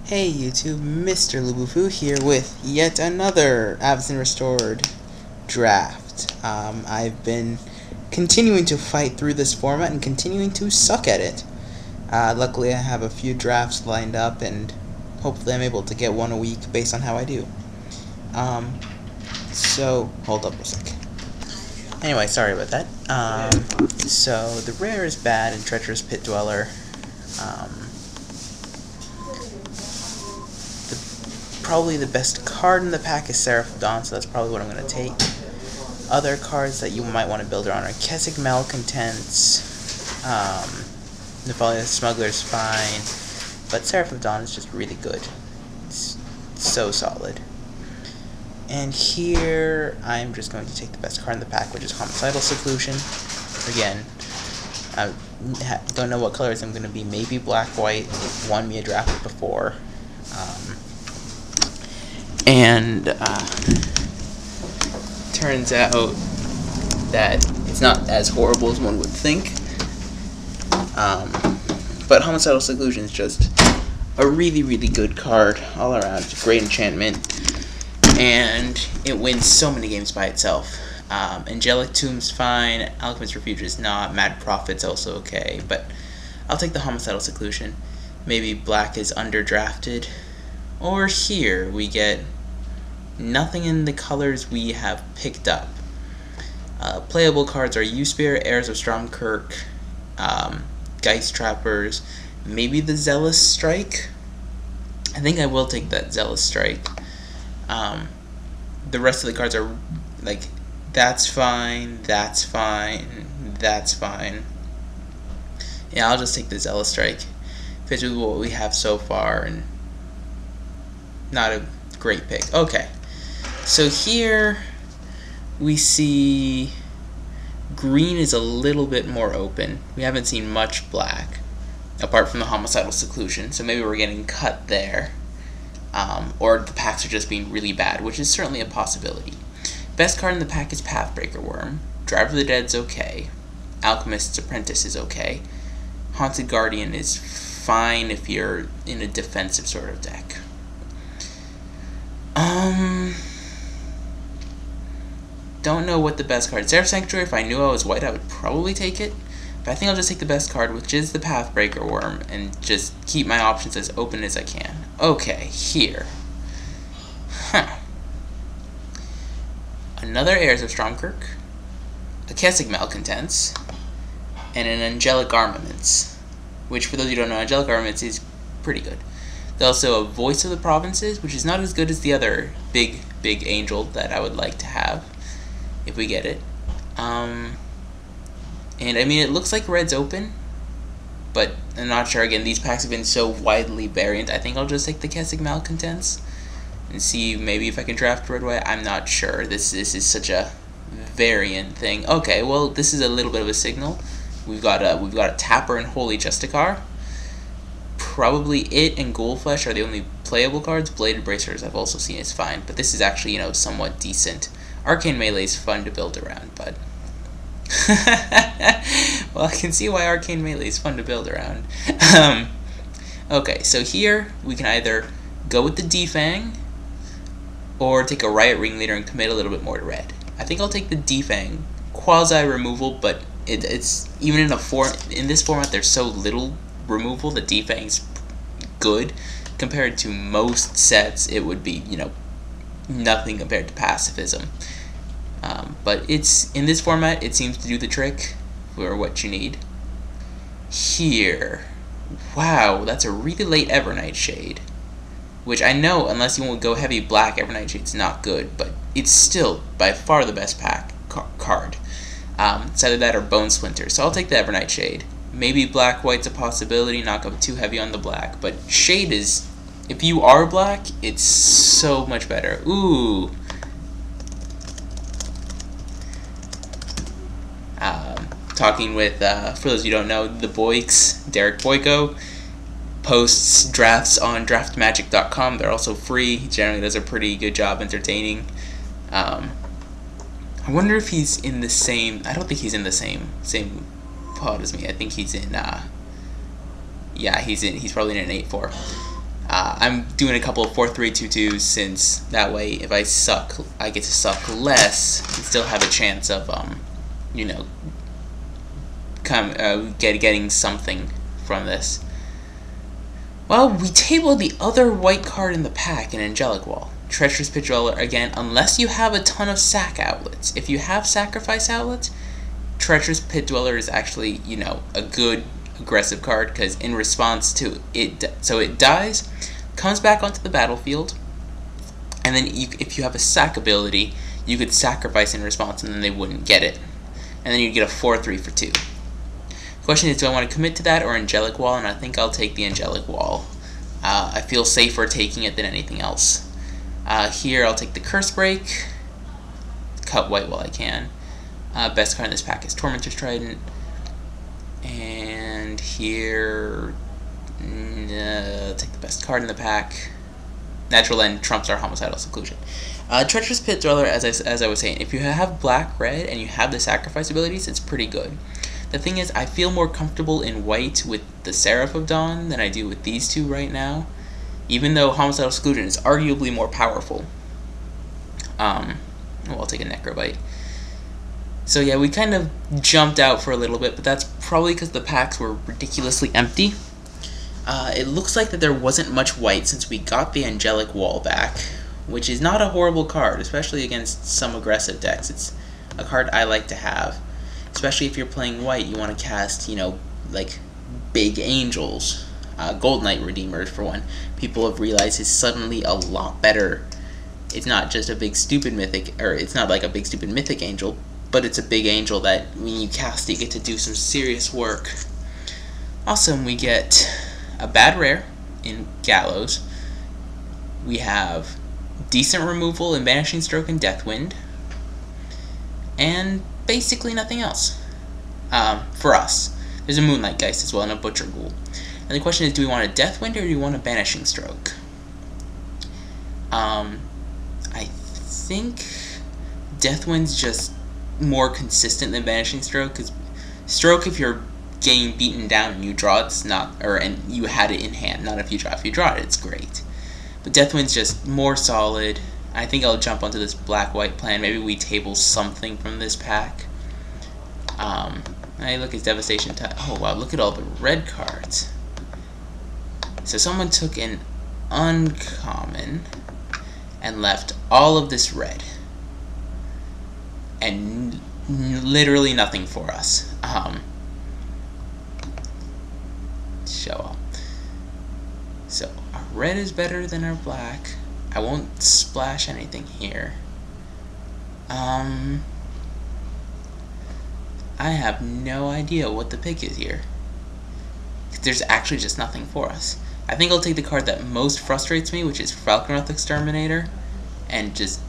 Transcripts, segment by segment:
Hey YouTube, Mr. Lubufu here with yet another Avacyn Restored draft. I've been continuing to fight through this format and continuing to suck at it. Luckily I have a few drafts lined up and hopefully I'm able to get one a week based on how I do. So, hold up a sec. Anyway, sorry about that. So, the rare is bad and Treacherous Pit Dweller. Probably the best card in the pack is Seraph of Dawn, so that's probably what I'm going to take. Other cards that you might want to build around are Kessig Malcontents, Nephalia Smuggler's fine, but Seraph of Dawn is just really good. It's so solid. And here, I'm just going to take the best card in the pack, which is Homicidal Seclusion. Again, I don't know what colors I'm going to be. Maybe black-white. It won me a draft before. And turns out that it's not as horrible as one would think. But Homicidal Seclusion is just a really, really good card all around. It's a great enchantment. And it wins so many games by itself. Angelic Tomb's fine. Alchemist's Refuge is not. Mad Prophet's also okay. But I'll take the Homicidal Seclusion. Maybe black is underdrafted. Or here we get nothing in the colors we have picked up. Playable cards are U-Spear, Heirs of Stromkirk, Geist Trappers, maybe the Zealous Strike. I think I will take that Zealous Strike. The rest of the cards are like, that's fine, that's fine, that's fine. Yeah, I'll just take the Zealous Strike. Fits with what we have so far, and not a great pick. Okay. So here we see green is a little bit more open. We haven't seen much black, apart from the Homicidal Seclusion, so maybe we're getting cut there. Or the packs are just being really bad, which is certainly a possibility. Best card in the pack is Pathbreaker Worm. Drive of the Dead's okay. Alchemist's Apprentice is okay. Haunted Guardian is fine if you're in a defensive sort of deck. Don't know what the best card is. Seraph Sanctuary, if I knew I was white, I would probably take it. But I think I'll just take the best card, which is the Pathbreaker Worm, and just keep my options as open as I can. Okay, here. Another Heirs of Stromkirk, a Kessig Malcontents, and an Angelic Armaments, which, for those of you who don't know, Angelic Armaments is pretty good. There's also a Voice of the Provinces, which is not as good as the other big angel that I would like to have, if we get it. And I mean, it looks like red's open, but I'm not sure. Again, these packs have been so widely variant. I think I'll just take the Kessig Malcontents and see maybe if I can draft red-white. I'm not sure. This is such a variant thing. Okay, well, this is a little bit of a signal. We've got a Tapper and Holy Justicar. Probably it and Ghoulflesh are the only playable cards. Bladed Bracers I've also seen is fine, but this is actually, you know, somewhat decent. Arcane Melee is fun to build around, but well, I can see why Arcane Melee is fun to build around. Okay, so here we can either go with the Defang or take a Riot Ringleader and commit a little bit more to red. I think I'll take the Defang. Quasi removal, but it's even in this format there's so little removal that Defang's good. Compared to most sets, it would be, you know, nothing compared to pacifism. But it's in this format, it seems to do the trick for what you need. Here, wow, that's a really late Evernight Shade, which I know, unless you want to go heavy black, Evernight Shade's not good, but it's still by far the best pack card. It's either that or Bone Splinter, so I'll take the Evernight Shade. Maybe black-white's a possibility, not go too heavy on the black, but Shade is, if you are black, it's so much better. Ooh. Talking with, for those of you who don't know, the Boyks, Derek Boyko, posts drafts on draftmagic.com. They're also free. He generally does a pretty good job entertaining. I wonder if he's in the same, I don't think he's in the same pod as me. I think he's in, yeah, he's probably in an 8-4. I'm doing a couple of 4-3-2-2s since that way if I suck, I get to suck less and still have a chance of, you know, getting something from this. Well, we tabled the other white card in the pack, an Angelic Wall. Treacherous Pit Dweller, again, unless you have a ton of sack outlets. If you have sacrifice outlets, Treacherous Pit Dweller is actually, you know, a good aggressive card, because in response to it, so it dies, comes back onto the battlefield, and then if you have a sack ability, you could sacrifice in response, and then they wouldn't get it. And then you'd get a 4/3 for 2. The question is, do I want to commit to that or Angelic Wall? And I think I'll take the Angelic Wall. I feel safer taking it than anything else. Here I'll take the Curse Break, cut white while I can. Best card in this pack is Tormentor's Trident. And here, take the best card in the pack. Natural End trumps our Homicidal Seclusion. Treacherous Pit Dweller, as I was saying, if you have black-red and you have the sacrifice abilities, it's pretty good. The thing is, I feel more comfortable in white with the Seraph of Dawn than I do with these two right now, even though Homicidal Seclusion is arguably more powerful. Well, I'll take a Necrobite. So yeah, we kind of jumped out for a little bit, but that's probably because the packs were ridiculously empty. It looks like that there wasn't much white since we got the Angelic Wall back, which is not a horrible card, especially against some aggressive decks. It's a card I like to have. Especially if you're playing white, you want to cast, you know, like, big angels. Gold Knight Redeemer, for one. People have realized is suddenly a lot better. It's not just a big stupid mythic, or it's not like a big stupid mythic angel, but it's a big angel that when you cast it, you get to do some serious work. Also, we get a bad rare in Gallows. We have decent removal in Banishing Stroke and Deathwind. And basically nothing else for us. There's a Moonlight Geist as well and a Butcher Ghoul. And the question is, do we want a Deathwind or do we want a Banishing Stroke? I think Deathwind's just more consistent than Banishing Stroke, because Stroke, if you're getting beaten down and you draw, it's not, and you had it in hand, not if you draw. If you draw it, it's great. But Deathwind's just more solid. I think I'll jump onto this black-white plan. Maybe we table something from this pack. Hey, look, it's Devastation Tide. Oh, wow, look at all the red cards. So someone took an uncommon and left all of this red. And literally nothing for us. Show up. So, our red is better than our black. I won't splash anything here. I have no idea what the pick is here. There's actually just nothing for us. I think I'll take the card that most frustrates me, which is Falconroth Exterminator, and just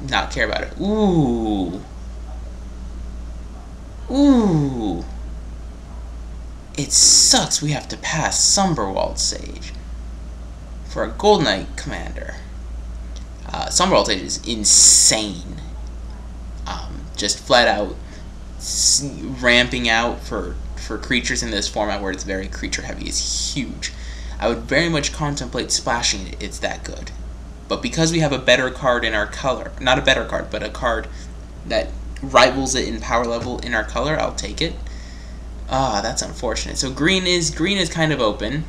not care about it. Ooh. Ooh. It sucks we have to pass Somberwald Sage for a Gold Knight commander. Somberwald Sage is insane. Just flat out ramping out for creatures in this format where it's very creature heavy is huge. I would very much contemplate splashing it, it's that good. But because we have a better card in our color, not a better card, but a card that rivals it in power level in our color, I'll take it. Ah, that's unfortunate. So green is kind of open.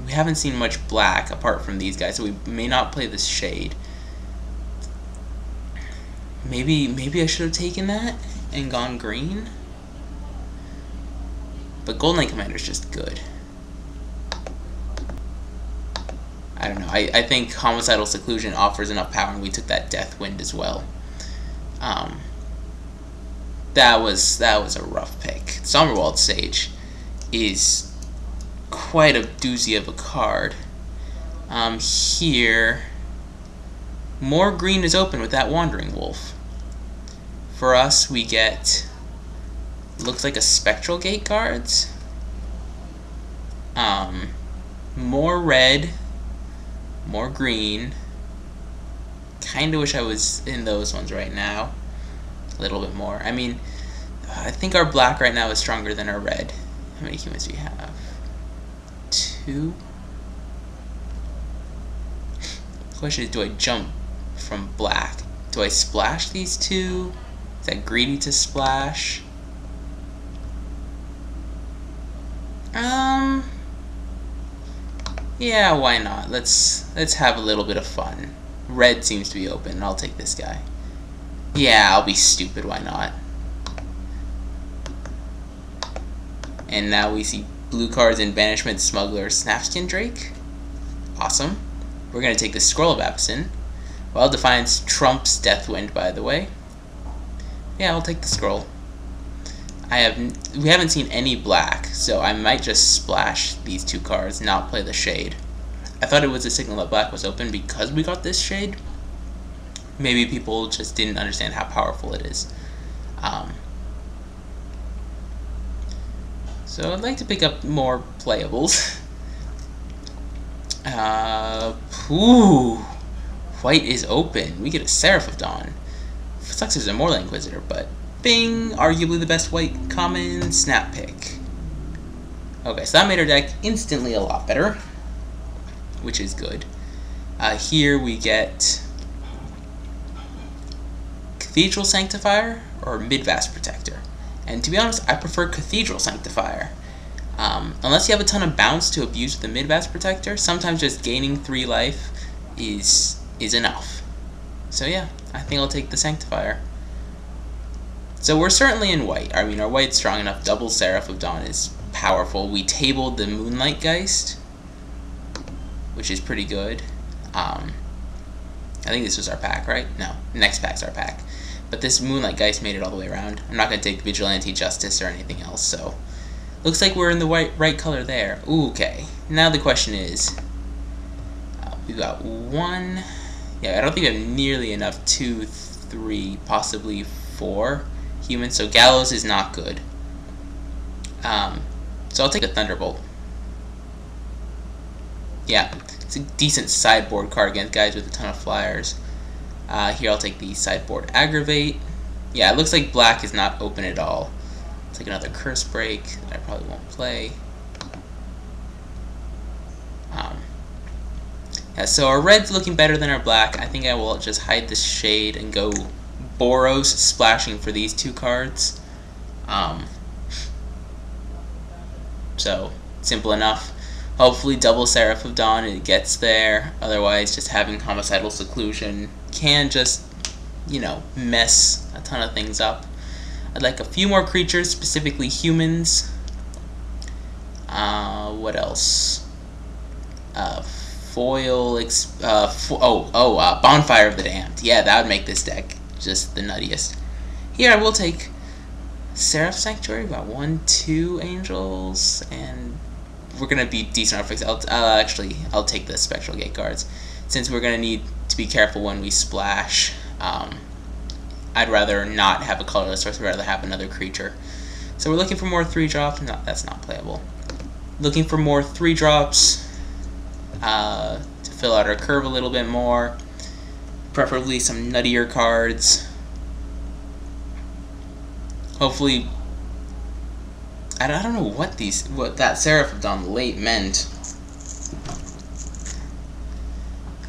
We haven't seen much black apart from these guys, so we may not play this shade. Maybe I should have taken that and gone green. But Gold Knight Commander is just good. I don't know. I think Homicidal Seclusion offers enough power, and we took that Deathwind as well. That was a rough pick. Somberwald Sage is quite a doozy of a card. Here, more green is open with that Wandering Wolf. For us, we get, looks like a Spectral Gate cards. More red, more green. Kinda wish I was in those ones right now. A little bit more. I mean, I think our black right now is stronger than our red. How many humans do we have? 2? question is, do I jump from black? Do I splash these two? Is that greedy to splash? Yeah, why not? Let's have a little bit of fun. Red seems to be open. I'll take this guy. Yeah, I'll be stupid. Why not? And now we see blue cards in Banishment, Smuggler, Snapskin Drake. Awesome. We're going to take the Scroll of Absent. Well, Defiance trumps Deathwind, by the way. Yeah, I'll take the Scroll. We haven't seen any black, so I might just splash these two cards, not play the Shade. I thought it was a signal that black was open because we got this Shade. Maybe people just didn't understand how powerful it is. So I'd like to pick up more playables. Ooh, white is open. We get a Seraph of Dawn. Sucks as a Morland Inquisitor, but bing! Arguably the best white common. Snap pick. Okay, so that made our deck instantly a lot better, which is good. Here we get Cathedral Sanctifier or Midvast Protector. And to be honest, I prefer Cathedral Sanctifier. Unless you have a ton of bounce to abuse with the Midvast Protector, sometimes just gaining 3 life is enough. So yeah, I think I'll take the Sanctifier. So we're certainly in white. I mean, our white's strong enough. Double Seraph of Dawn is powerful. We tabled the Moonlight Geist, which is pretty good. I think this was our pack, right? No, next pack's our pack. But this Moonlight Geist made it all the way around. I'm not going to take Vigilante Justice or anything else, so looks like we're in the right color there. Ooh, okay. Now the question is, we've got 1. Yeah, I don't think we have nearly enough. 2, 3, possibly 4 humans. So Gallows is not good. So I'll take a Thunderbolt. Yeah, it's a decent sideboard card against guys with a ton of flyers. Here I'll take the sideboard Aggravate. Yeah, it looks like black is not open at all. I'll take another Curse Break that I probably won't play. Yeah, so our red's looking better than our black. I think I will just hide this Shade and go Boros, splashing for these 2 cards. So, simple enough. Hopefully double Seraph of Dawn, it gets there. Otherwise, just having Homicidal Seclusion can just, you know, mess a ton of things up. I'd like a few more creatures, specifically humans. What else? Bonfire of the Damned. Yeah, that would make this deck just the nuttiest. Here I will take Seraph Sanctuary. We've got 1, 2 angels, and we're gonna be decent on fix. I'll take the Spectral Gate cards since we're gonna need to be careful when we splash. I'd rather not have a colorless source. I'd rather have another creature. So we're looking for more 3-drops. No, that's not playable. Looking for more 3-drops to fill out our curve a little bit more. Preferably some nuttier cards. Hopefully, I don't know what that Seraph of Dawn late meant.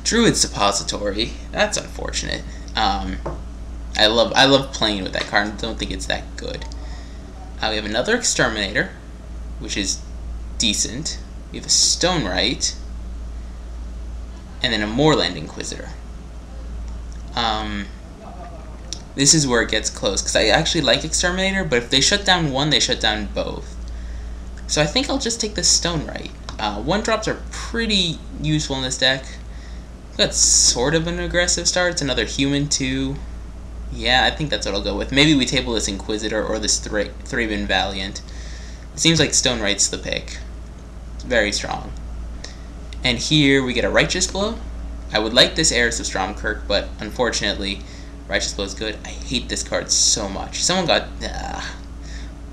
Druid Suppository. That's unfortunate. I love playing with that card. I don't think it's that good. We have another Exterminator, which is decent. We have a Stonewright, and then a Moorland Inquisitor. This is where it gets close, because I actually like Exterminator, but if they shut down one, they shut down both. So I think I'll just take the Stonewright. 1-drops are pretty useful in this deck. Got sort of an aggressive start. It's another human too. Yeah, I think that's what I'll go with. Maybe we table this Inquisitor or this Thraben Valiant. It seems like Stonewright's the pick. It's very strong. And here we get a Righteous Blow. I would like this Heiress of Stromkirk, but unfortunately, Righteous Blow is good. I hate this card so much. Someone got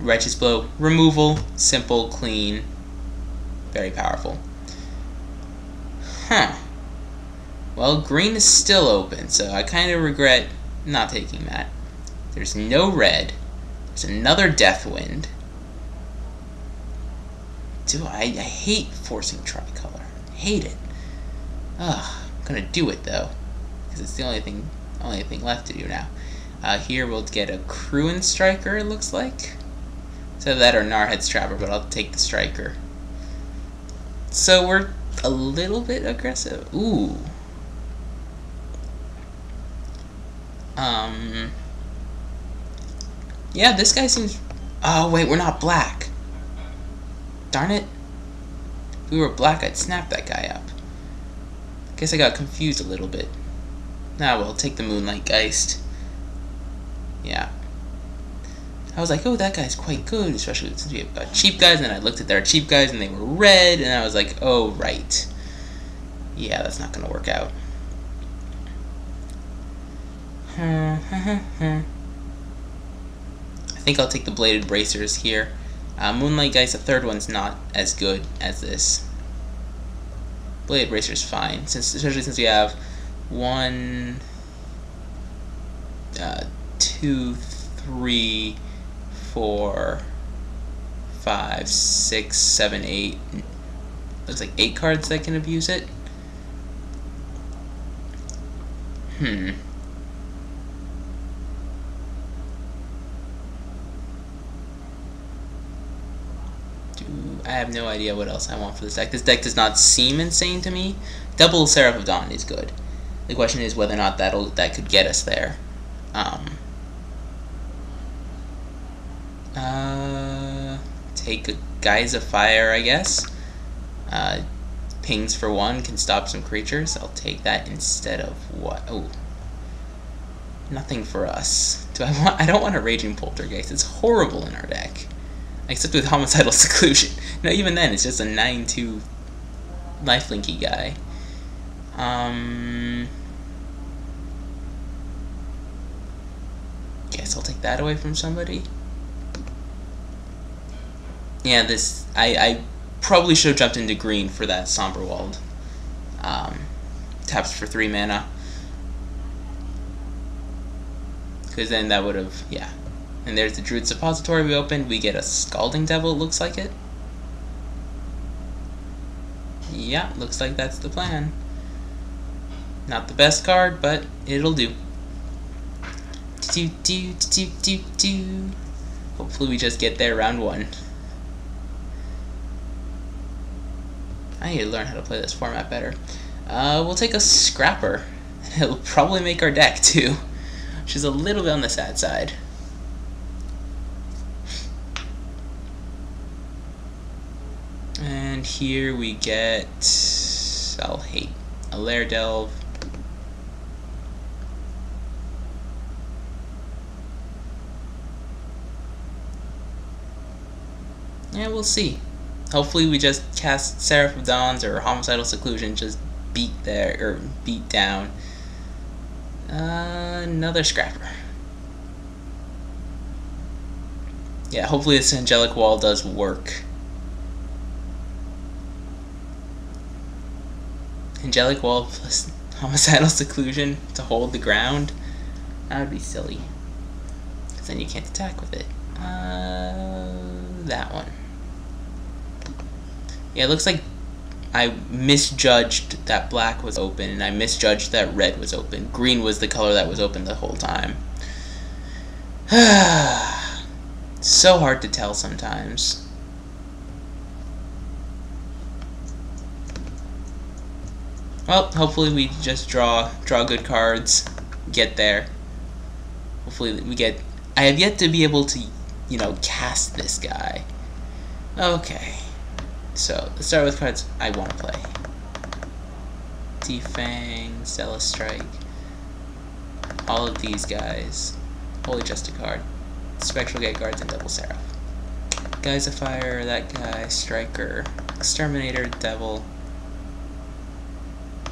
Righteous Blow. Removal. Simple, clean. Very powerful. Huh. Well, green is still open, so I kind of regret not taking that. There's no red. There's another Deathwind. I hate forcing tricolor. Hate it. Ugh. gonna do it though, because it's the only thing left to do now. Here we'll get a Cruin Striker, it looks like. So that or Narhead's Trapper, but I'll take the Striker. So we're a little bit aggressive. Ooh. Yeah, this guy seems... Oh, wait, we're not black. Darn it. If we were black, I'd snap that guy up. Guess I got confused a little bit. Nah, well, take the Moonlight Geist. Yeah. I was like, oh, that guy's quite good, especially since we have got cheap guys, and then I looked at their cheap guys, and they were red, and I was like, oh, right. Yeah, that's not gonna work out. I think I'll take the Bladed Bracers here. Moonlight Geist, the third one's not as good as this. Bladed Bracer's fine, especially since we have 1, 2, 3, 4, 5, 6, 7, 8. Looks like 8 cards that can abuse it. I have no idea what else I want for this deck. This deck does not seem insane to me. Double Seraph of Dawn is good. The question is whether or not that could get us there. Take a Guise of Fire, I guess. Pings for 1 can stop some creatures. I'll take that instead of what? Oh, nothing for us. I don't want a Raging Poltergeist. It's horrible in our deck. Except with Homicidal Seclusion. No, even then, it's just a 9/2 lifelinky guy. Guess I'll take that away from somebody. Yeah, this... I probably should have jumped into green for that Somberwald. Taps for 3 mana. Because then that would have... yeah. And there's the Druid Suppository we opened. We get a Scalding Devil, it looks like it. Yeah, looks like that's the plan. Not the best card, but it'll do. Hopefully we just get there round 1. I need to learn how to play this format better. We'll take a Scrapper. It'll probably make our deck too, which is a little bit on the sad side. And here we get... I'll hate a Lair Delve. Yeah, we'll see. Hopefully we just cast Seraph of Dawns or Homicidal Seclusion, just beat down another Scrapper. Yeah, hopefully this Angelic Wall does work. Angelic Wall plus Homicidal Seclusion to hold the ground? That would be silly. Because then you can't attack with it. That one. Yeah, it looks like I misjudged that black was open, and I misjudged that red was open. Green was the color that was open the whole time. So hard to tell sometimes. Well, hopefully we just draw good cards, get there. Hopefully we get... I have yet to be able to, cast this guy. Okay. So, let's start with cards I want to play. Defang, Zealous Strike. All of these guys. Holy Justicar. Spectral Gate Guards and Double Seraph. Guise of Fire, that guy, Striker, Exterminator, Devil,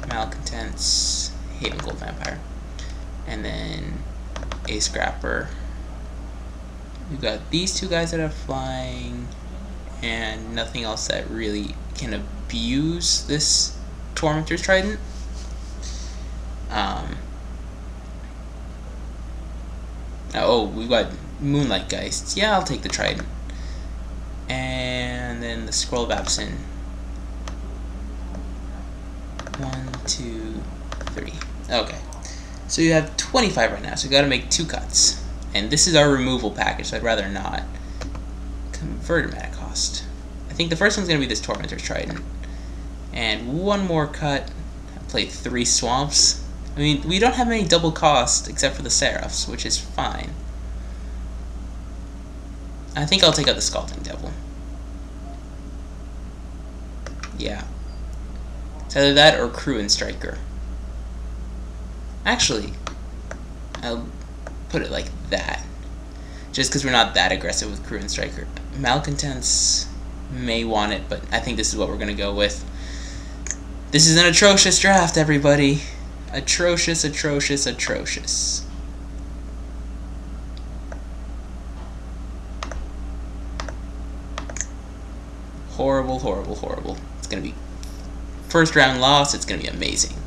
Malcontents, Haven Gold Vampire, and then a Scrapper. We've got these 2 guys that are flying, and nothing else that really can abuse this Tormentor's Trident. Oh, we've got Moonlight Geist. Yeah, I'll take the Trident. And then the Scroll of Absent. 1, 2, 3. Okay. So you have 25 right now, so we got to make 2 cuts. And this is our removal package, so I'd rather not. Converter mana cost. I think the first one's going to be this Tormentor's Trident. And 1 more cut. Play 3 Swamps. I mean, we don't have any double cost except for the Seraphs, which is fine. I think I'll take out the Scalding Devil. Yeah. It's either that or Crew and Striker. Actually, I'll put it like that. Just because we're not that aggressive with Crew and Striker. Malcontents may want it, but I think this is what we're going to go with. This is an atrocious draft, everybody. Atrocious, atrocious, atrocious. Horrible, horrible, horrible. It's going to be first round loss. It's going to be amazing.